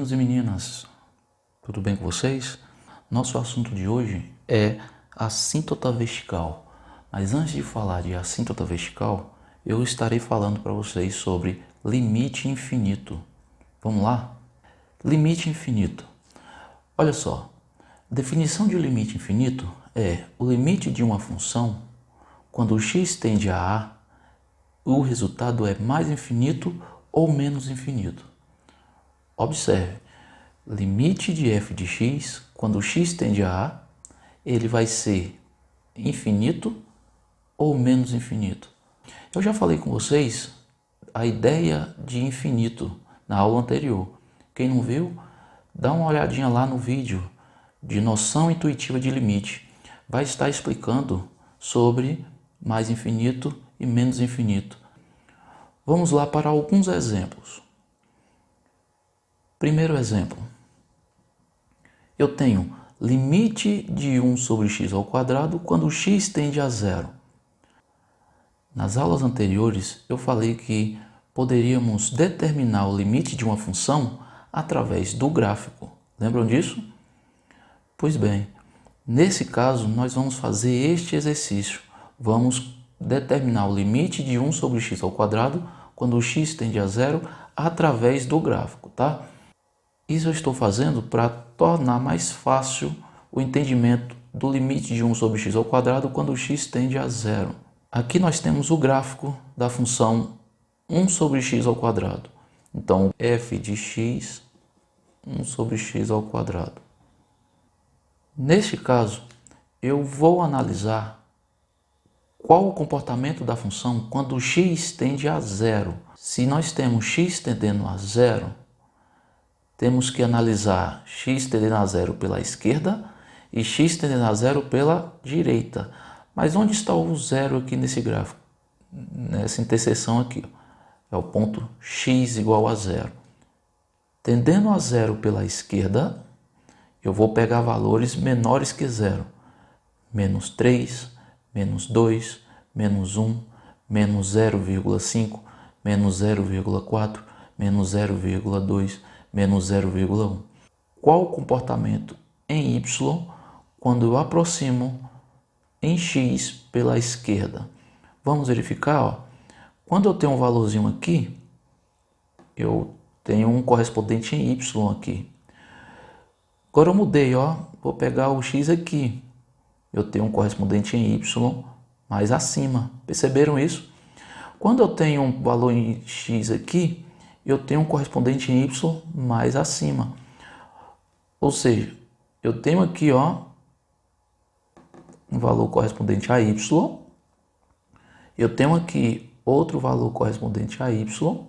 meninos e meninas, tudo bem com vocês? Nosso assunto de hoje é assíntota vertical. Mas antes de falar de assíntota vertical, eu estarei falando para vocês sobre limite infinito. Vamos lá? Limite infinito. Olha só, a definição de limite infinito é o limite de uma função quando x tende a A, o resultado é mais infinito ou menos infinito. Observe, limite de f de x, quando x tende a A, ele vai ser infinito ou menos infinito. Eu já falei com vocês a ideia de infinito na aula anterior. Quem não viu, dá uma olhadinha lá no vídeo de noção intuitiva de limite. Vai estar explicando sobre mais infinito e menos infinito. Vamos lá para alguns exemplos. Primeiro exemplo. Eu tenho limite de 1 sobre x ao quadrado quando x tende a zero. Nas aulas anteriores eu falei que poderíamos determinar o limite de uma função através do gráfico. Lembram disso? Pois bem, nesse caso nós vamos fazer este exercício. Vamos determinar o limite de 1 sobre x ao quadrado quando x tende a zero através do gráfico, tá? Isso eu estou fazendo para tornar mais fácil o entendimento do limite de 1 sobre x ao quadrado quando x tende a zero. Aqui nós temos o gráfico da função 1 sobre x ao quadrado. Então, f de x, 1 sobre x ao quadrado. Neste caso, eu vou analisar qual o comportamento da função quando x tende a zero. Se nós temos x tendendo a zero, temos que analisar x tendendo a zero pela esquerda e x tendendo a zero pela direita. Mas onde está o zero aqui nesse gráfico? Nessa interseção aqui. É o ponto x igual a zero. Tendendo a zero pela esquerda, eu vou pegar valores menores que zero. Menos 3, menos 2, menos 1, menos 0,5, menos 0,4, menos 0,2, menos 0,1. Qual o comportamento em y quando eu aproximo em x pela esquerda? Vamos verificar, ó. Quando eu tenho um valorzinho aqui, eu tenho um correspondente em y aqui. Agora eu mudei, ó. Vou pegar o x aqui. Eu tenho um correspondente em y mais acima. Perceberam isso? Quando eu tenho um valor em x aqui, eu tenho um correspondente em y mais acima. Ou seja, eu tenho aqui, ó, um valor correspondente a y. Eu tenho aqui outro valor correspondente a y.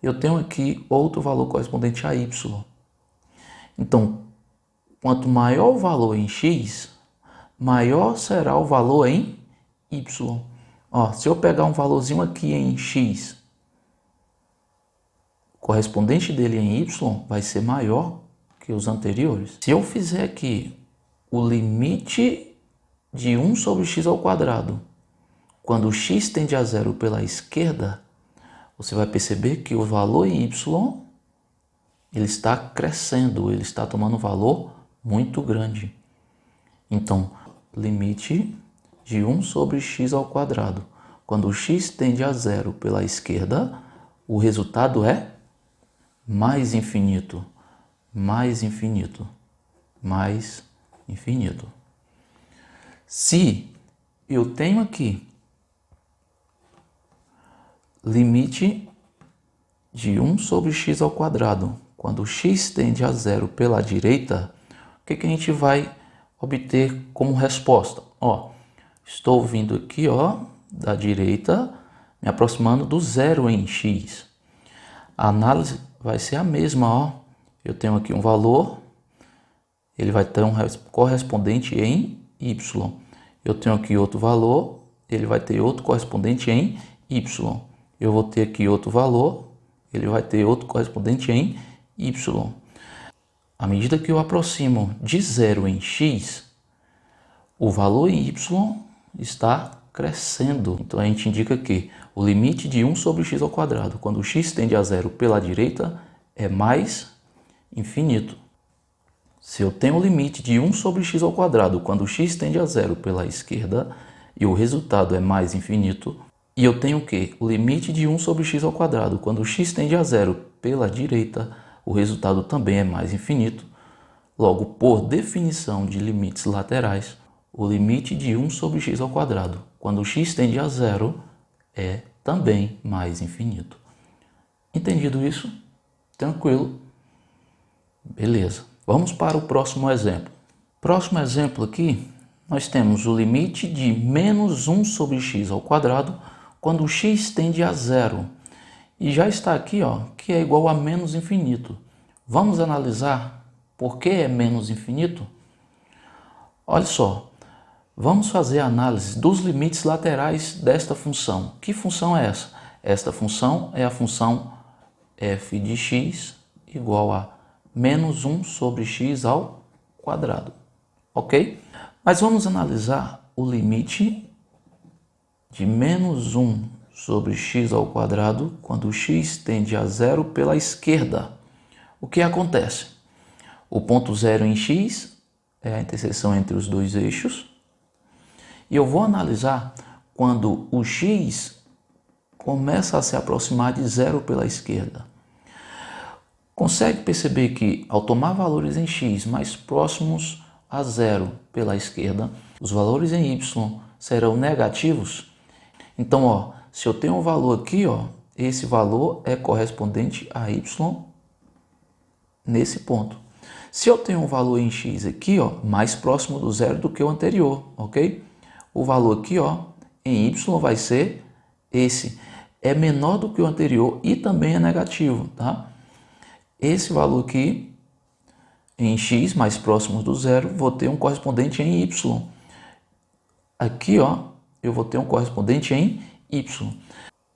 Eu tenho aqui outro valor correspondente a y. Então, quanto maior o valor em x, maior será o valor em y. Ó, se eu pegar um valorzinho aqui em x, o correspondente dele em y vai ser maior que os anteriores. Se eu fizer aqui o limite de 1 sobre x ao quadrado, quando x tende a zero pela esquerda, você vai perceber que o valor em y ele está crescendo, ele está tomando um valor muito grande. Então, limite de 1 sobre x ao quadrado. Quando x tende a zero pela esquerda, o resultado é mais infinito, mais infinito, mais infinito. Se eu tenho aqui limite de 1 sobre x ao quadrado, quando x tende a zero pela direita, o que a gente vai obter como resposta? Ó, estou vindo aqui, ó, da direita, me aproximando do zero em x. A análise vai ser a mesma, ó. Eu tenho aqui um valor, ele vai ter um correspondente em y. Eu tenho aqui outro valor, ele vai ter outro correspondente em y. Eu vou ter aqui outro valor, ele vai ter outro correspondente em y. À medida que eu aproximo de zero em x, o valor em y está crescendo. Então a gente indica que o limite de 1 sobre x ao quadrado, quando x tende a zero pela direita, é mais infinito. Se eu tenho o limite de 1 sobre x ao quadrado quando x tende a zero pela esquerda e o resultado é mais infinito, e eu tenho o quê? O limite de 1 sobre x ao quadrado quando x tende a zero pela direita, o resultado também é mais infinito. Logo, por definição de limites laterais, o limite de 1 sobre x ao quadrado quando x tende a zero é também mais infinito. Entendido isso? Tranquilo? Beleza. Vamos para o próximo exemplo. Próximo exemplo aqui, nós temos o limite de menos 1 sobre x ao quadrado quando x tende a zero. E já está aqui, ó, que é igual a menos infinito. Vamos analisar por que é menos infinito? Olha só, vamos fazer a análise dos limites laterais desta função. Que função é essa? Esta função é a função f de x igual a menos 1 sobre x ao quadrado, ok? Mas vamos analisar o limite de menos 1 sobre x ao quadrado quando x tende a zero pela esquerda. O que acontece? O ponto zero em x é a interseção entre os dois eixos. E eu vou analisar quando o x começa a se aproximar de zero pela esquerda. Consegue perceber que ao tomar valores em x mais próximos a zero pela esquerda, os valores em y serão negativos? Então, ó, se eu tenho um valor aqui, ó, esse valor é correspondente a y nesse ponto. Se eu tenho um valor em x aqui, ó, mais próximo do zero do que o anterior, ok? O valor aqui, ó, em y vai ser esse. É menor do que o anterior e também é negativo, tá? Esse valor aqui, em x, mais próximo do zero, vou ter um correspondente em y. Aqui, ó, eu vou ter um correspondente em y.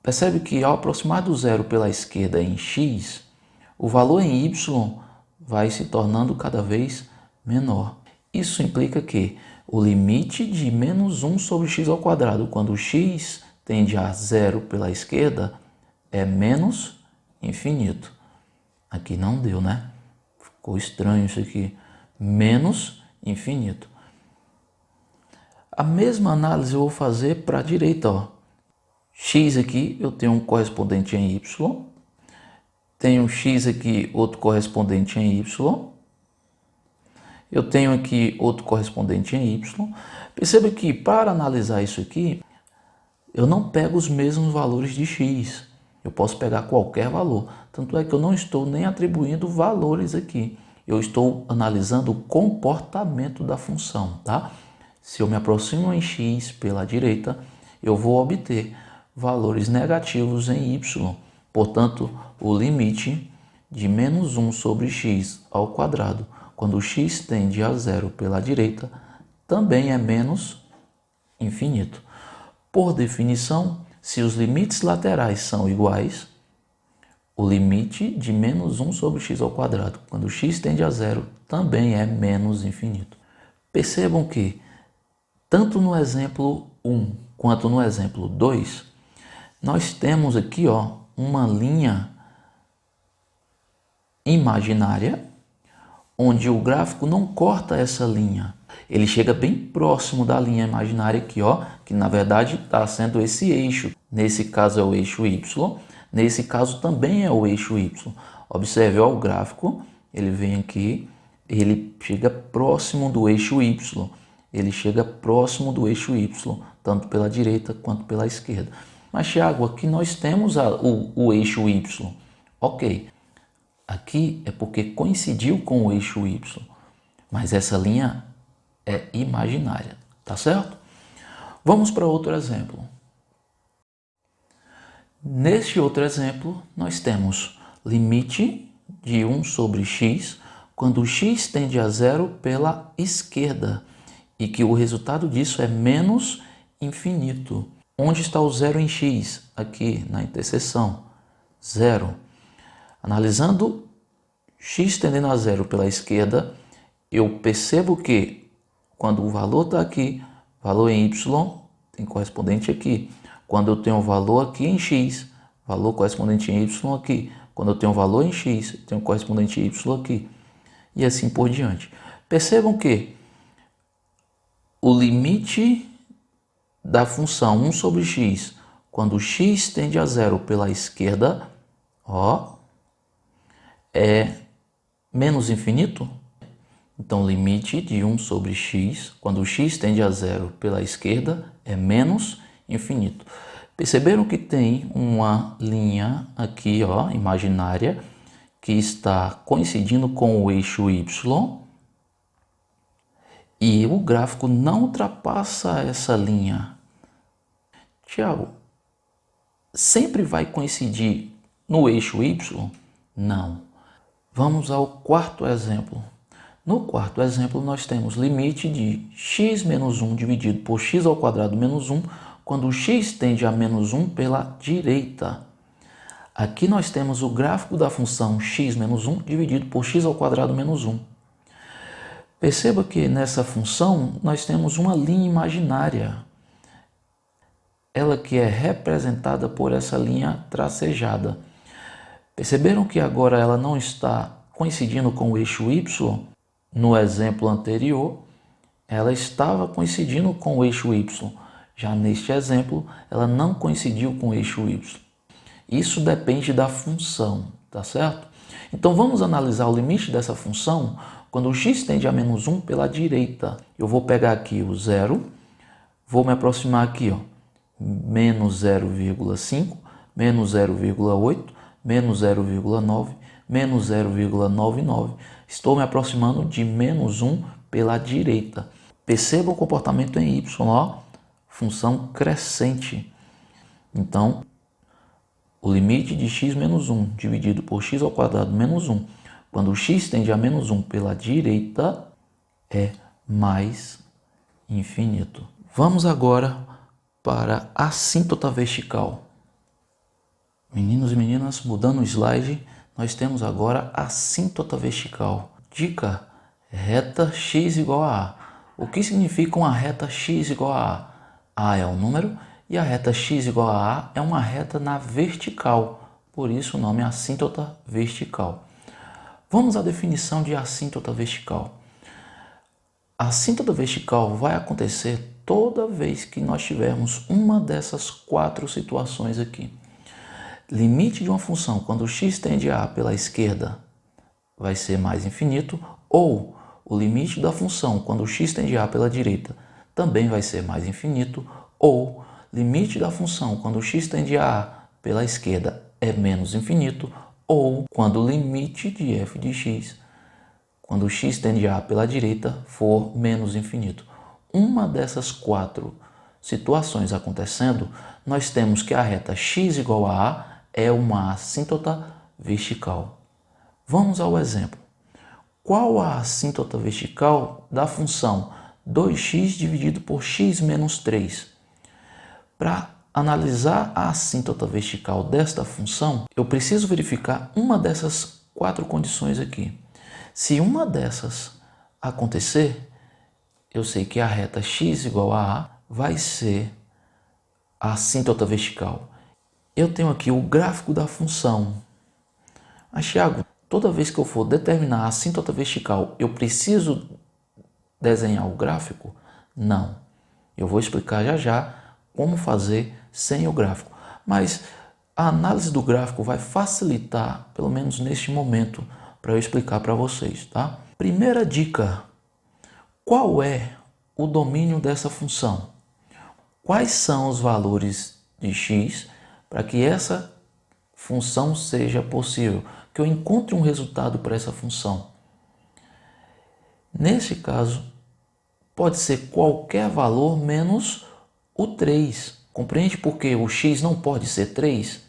Percebe que ao aproximar do zero pela esquerda em x, o valor em y vai se tornando cada vez menor. Isso implica que o limite de menos 1 sobre x ao quadrado, quando x tende a zero pela esquerda, é menos infinito. Aqui não deu, né? Ficou estranho isso aqui. Menos infinito. A mesma análise eu vou fazer para a direita, ó. X aqui eu tenho um correspondente em y. Tenho x aqui, outro correspondente em y. Eu tenho aqui outro correspondente em y. Perceba que para analisar isso aqui, eu não pego os mesmos valores de x. Eu posso pegar qualquer valor. Tanto é que eu não estou nem atribuindo valores aqui. Eu estou analisando o comportamento da função, tá? Se eu me aproximo em x pela direita, eu vou obter valores negativos em y. Portanto, o limite de menos 1 sobre x ao quadrado, quando x tende a zero pela direita, também é menos infinito. Por definição, se os limites laterais são iguais, o limite de menos 1 sobre x ao quadrado, quando x tende a zero, também é menos infinito. Percebam que, tanto no exemplo 1 quanto no exemplo 2, nós temos aqui, ó, uma linha imaginária, onde o gráfico não corta essa linha. Ele chega bem próximo da linha imaginária aqui, ó, que na verdade está sendo esse eixo. Nesse caso é o eixo y, nesse caso também é o eixo y. Observe, ó, o gráfico, ele vem aqui, ele chega próximo do eixo y. Ele chega próximo do eixo y, tanto pela direita quanto pela esquerda. Mas, Thiago, aqui nós temos o eixo y. Ok, aqui é porque coincidiu com o eixo y, mas essa linha é imaginária, tá certo? Vamos para outro exemplo. Neste outro exemplo, nós temos limite de 1 sobre x quando x tende a zero pela esquerda e que o resultado disso é menos infinito. Onde está o zero em x? Aqui na interseção, zero. Analisando x tendendo a zero pela esquerda, eu percebo que quando o valor está aqui, valor em y tem correspondente aqui. Quando eu tenho o valor aqui em x, valor correspondente em y aqui, Quando eu tenho um valor em x, eu tenho um correspondente y aqui. E assim por diante. Percebam que o limite da função 1 sobre x, quando x tende a zero pela esquerda, ó, é menos infinito. Então, o limite de 1 sobre x, quando x tende a zero pela esquerda, é menos infinito. Perceberam que tem uma linha aqui, ó, imaginária, que está coincidindo com o eixo y, e o gráfico não ultrapassa essa linha. Tiago, sempre vai coincidir no eixo y? Não. Vamos ao quarto exemplo. No quarto exemplo, nós temos limite de x menos 1 dividido por x ao quadrado menos 1, quando x tende a menos 1 pela direita. Aqui nós temos o gráfico da função x menos 1 dividido por x ao quadrado menos 1. Perceba que nessa função nós temos uma linha imaginária. Ela que é representada por essa linha tracejada. Perceberam que agora ela não está coincidindo com o eixo y? No exemplo anterior, ela estava coincidindo com o eixo y. Já neste exemplo, ela não coincidiu com o eixo y. Isso depende da função, tá certo? Então vamos analisar o limite dessa função quando o x tende a menos 1 pela direita. Eu vou pegar aqui o zero, vou me aproximar aqui, ó, menos 0,5, menos 0,8, menos 0,9, menos 0,99. Estou me aproximando de menos 1 pela direita. Perceba o comportamento em y, ó, função crescente. Então, o limite de x menos 1 dividido por x ao quadrado menos 1, quando o x tende a menos 1 pela direita, é mais infinito. Vamos agora para a assíntota vertical. Meninos e meninas, mudando o slide, nós temos agora a assíntota vertical. Dica: reta x igual a A. O que significa uma reta x igual a A? A é um número e a reta x igual a A é uma reta na vertical. Por isso o nome é assíntota vertical. Vamos à definição de assíntota vertical. A assíntota vertical vai acontecer toda vez que nós tivermos uma dessas quatro situações aqui. Limite de uma função quando x tende a A pela esquerda vai ser mais infinito, ou o limite da função quando x tende a A pela direita também vai ser mais infinito, ou limite da função quando x tende a A pela esquerda é menos infinito, ou quando o limite de f de x quando x tende a A pela direita for menos infinito. Uma dessas quatro situações acontecendo, nós temos que a reta x igual a A é uma assíntota vertical. Vamos ao exemplo. Qual a assíntota vertical da função 2x dividido por x menos 3? Para analisar a assíntota vertical desta função, eu preciso verificar uma dessas quatro condições aqui. Se uma dessas acontecer, eu sei que a reta x igual a A vai ser a assíntota vertical. Eu tenho aqui o gráfico da função. Mas, Thiago, toda vez que eu for determinar a assíntota vertical, eu preciso desenhar o gráfico? Não. Eu vou explicar já já como fazer sem o gráfico. Mas a análise do gráfico vai facilitar, pelo menos neste momento, para eu explicar para vocês, tá? Primeira dica: qual é o domínio dessa função? Quais são os valores de x para que essa função seja possível, que eu encontre um resultado para essa função? Nesse caso, pode ser qualquer valor menos o 3. Compreende porque o x não pode ser 3?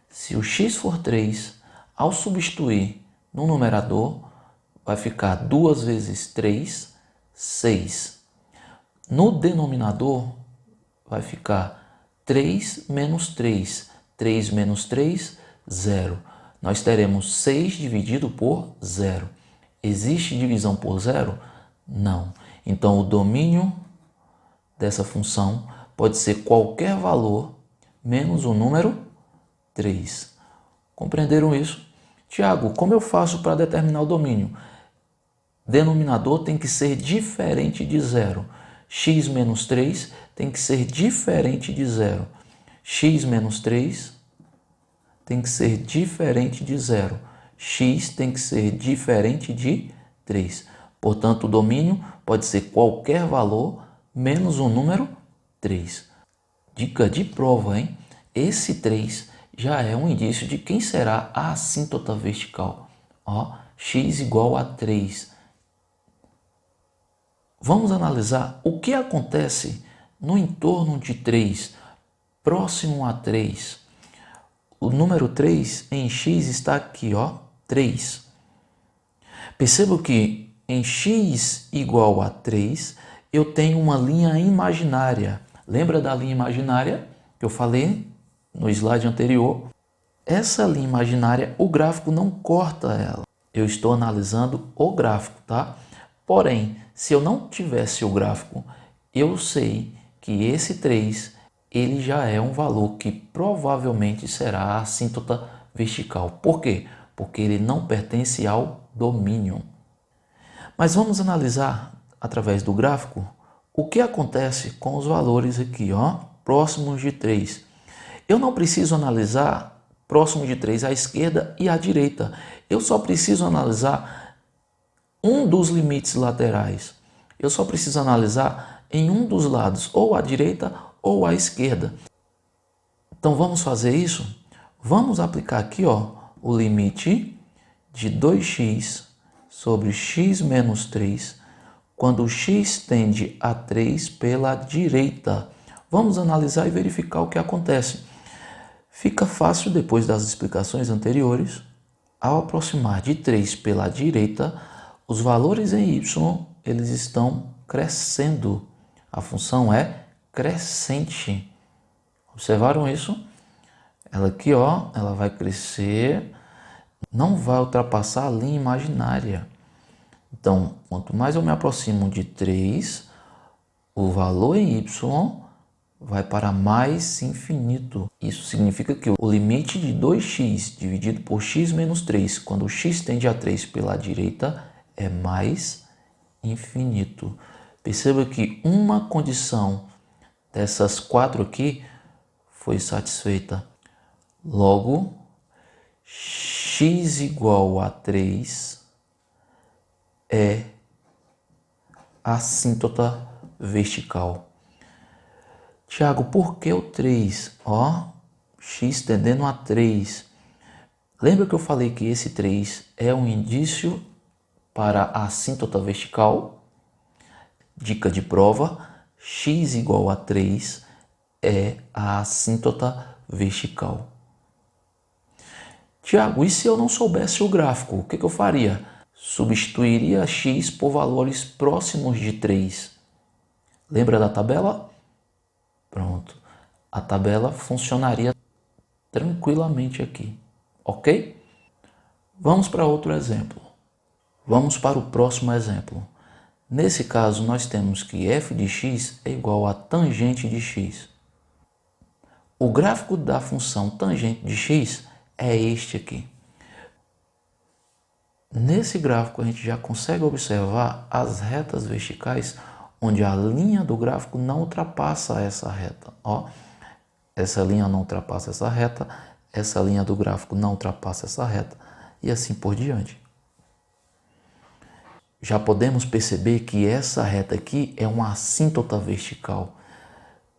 Se o x for 3, ao substituir no numerador, vai ficar 2 vezes 3, 6. No denominador, vai ficar 3 menos 3. 3 menos 3, 0. Nós teremos 6 dividido por 0. Existe divisão por 0? Não. Então, o domínio dessa função pode ser qualquer valor menos o número 3. Compreenderam isso? Tiago, como eu faço para determinar o domínio? Denominador tem que ser diferente de zero. X menos 3 tem que ser diferente de zero. X menos 3 tem que ser diferente de zero. X tem que ser diferente de 3. Portanto, o domínio pode ser qualquer valor menos o número 3. Dica de prova, hein? Esse 3 já é um indício de quem será a assíntota vertical. Ó, x igual a 3. Vamos analisar o que acontece no entorno de 3, próximo a 3. O número 3 em x está aqui, ó, 3. Perceba que em x igual a 3, eu tenho uma linha imaginária. Lembra da linha imaginária que eu falei no slide anterior? Essa linha imaginária, o gráfico não corta ela. Eu estou analisando o gráfico, tá? Porém, se eu não tivesse o gráfico, eu sei que esse 3, ele já é um valor que provavelmente será a assíntota vertical. Por quê? Porque ele não pertence ao domínio. Mas vamos analisar, através do gráfico, o que acontece com os valores aqui, ó, próximos de 3. Eu não preciso analisar próximo de 3 à esquerda e à direita. Eu só preciso analisar um dos limites laterais. Eu só preciso analisar em um dos lados, ou à direita ou à esquerda. Então vamos fazer isso? Vamos aplicar aqui, ó, o limite de 2x sobre x menos 3, quando x tende a 3 pela direita. Vamos analisar e verificar o que acontece. Fica fácil depois das explicações anteriores. Ao aproximar de 3 pela direita, os valores em y eles estão crescendo. A função é crescente. Observaram isso? Ela aqui, ó, ela vai crescer, não vai ultrapassar a linha imaginária. Então, quanto mais eu me aproximo de 3, o valor em y vai para mais infinito. Isso significa que o limite de 2x dividido por x menos 3, quando x tende a 3 pela direita, é mais infinito. Perceba que uma condição dessas 4 aqui foi satisfeita. Logo, x igual a 3 é assíntota vertical. Tiago, por que o 3? Ó, x tendendo a 3. Lembra que eu falei que esse 3 é um indício para a assíntota vertical? Dica de prova, x igual a 3 é a assíntota vertical. Tiago, e se eu não soubesse o gráfico, o que eu faria? Substituiria x por valores próximos de 3. Lembra da tabela? Pronto. A tabela funcionaria tranquilamente aqui, ok? Vamos para outro exemplo. Vamos para o próximo exemplo. Nesse caso, nós temos que f de x é igual a tangente de x. O gráfico da função tangente de x é este aqui. Nesse gráfico, a gente já consegue observar as retas verticais, onde a linha do gráfico não ultrapassa essa reta. Ó, essa linha não ultrapassa essa linha do gráfico não ultrapassa essa reta, e assim por diante. Já podemos perceber que essa reta aqui é uma assíntota vertical.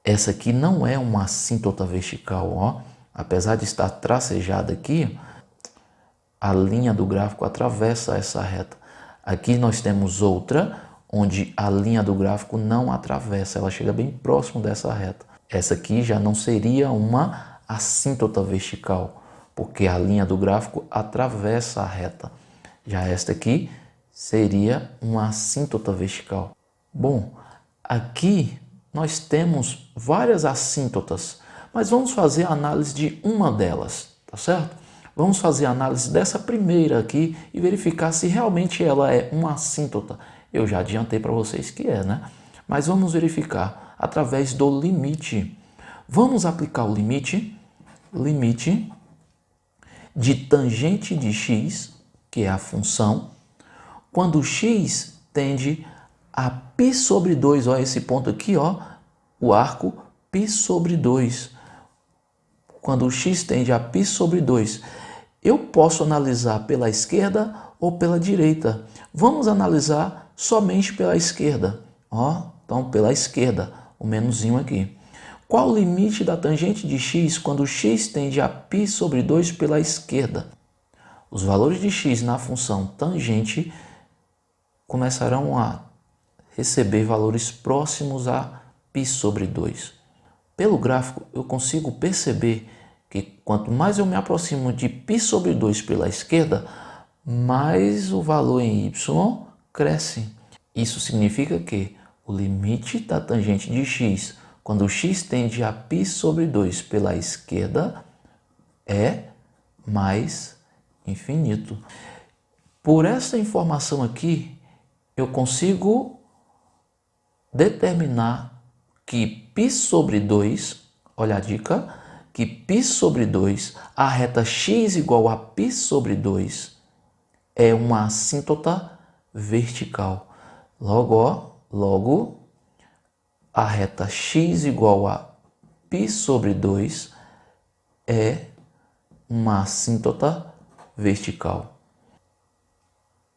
Essa aqui não é uma assíntota vertical, ó. Apesar de estar tracejada aqui, a linha do gráfico atravessa essa reta. Aqui nós temos outra, onde a linha do gráfico não atravessa, ela chega bem próximo dessa reta. Essa aqui já não seria uma assíntota vertical, porque a linha do gráfico atravessa a reta. Já esta aqui seria uma assíntota vertical. Bom, aqui nós temos várias assíntotas, mas vamos fazer a análise de uma delas, tá certo? Vamos fazer a análise dessa primeira aqui e verificar se realmente ela é uma assíntota. Eu já adiantei para vocês que é, né? Mas vamos verificar através do limite. Vamos aplicar o limite de tangente de x, que é a função, quando x tende a π sobre 2, ó, esse ponto aqui, ó, o arco π sobre 2. Quando x tende a π sobre 2, eu posso analisar pela esquerda ou pela direita. Vamos analisar somente pela esquerda. Ó, então, pela esquerda, o menuzinho aqui. Qual o limite da tangente de x quando x tende a π sobre 2 pela esquerda? Os valores de x na função tangente começarão a receber valores próximos a π sobre 2. Pelo gráfico, eu consigo perceber que quanto mais eu me aproximo de π sobre 2 pela esquerda, mais o valor em y cresce. Isso significa que o limite da tangente de x, quando x tende a π sobre 2 pela esquerda, é mais infinito. Por essa informação aqui, eu consigo determinar que π sobre 2, olha a dica, que π sobre 2, a reta x igual a π sobre 2, é uma assíntota vertical. Logo, a reta x igual a π sobre 2 é uma assíntota vertical.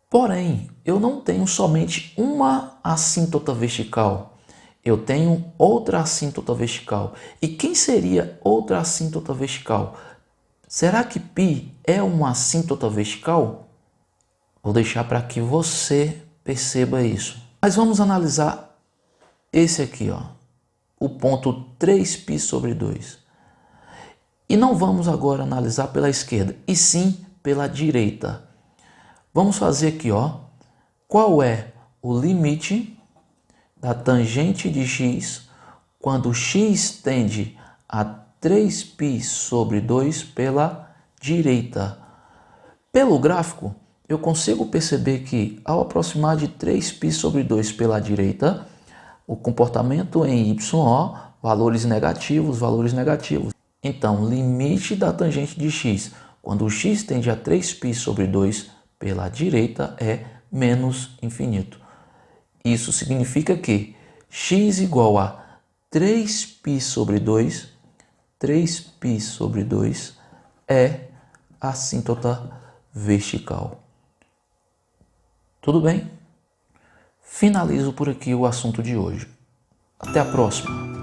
Porém, eu não tenho somente uma assíntota vertical. Eu tenho outra assíntota vertical. E quem seria outra assíntota vertical? Será que π é uma assíntota vertical? Vou deixar para que você perceba isso. Mas vamos analisar esse aqui, ó, o ponto 3π sobre 2. E não vamos agora analisar pela esquerda, e sim pela direita. Vamos fazer aqui, ó, qual é o limite da tangente de x quando x tende a 3π sobre 2 pela direita. Pelo gráfico, eu consigo perceber que ao aproximar de 3π sobre 2 pela direita, o comportamento em y, valores negativos. Então, limite da tangente de x quando o x tende a 3π sobre 2 pela direita é menos infinito. Isso significa que x igual a 3π sobre 2, 3π sobre 2 é assíntota vertical. Tudo bem? Finalizo por aqui o assunto de hoje. Até a próxima!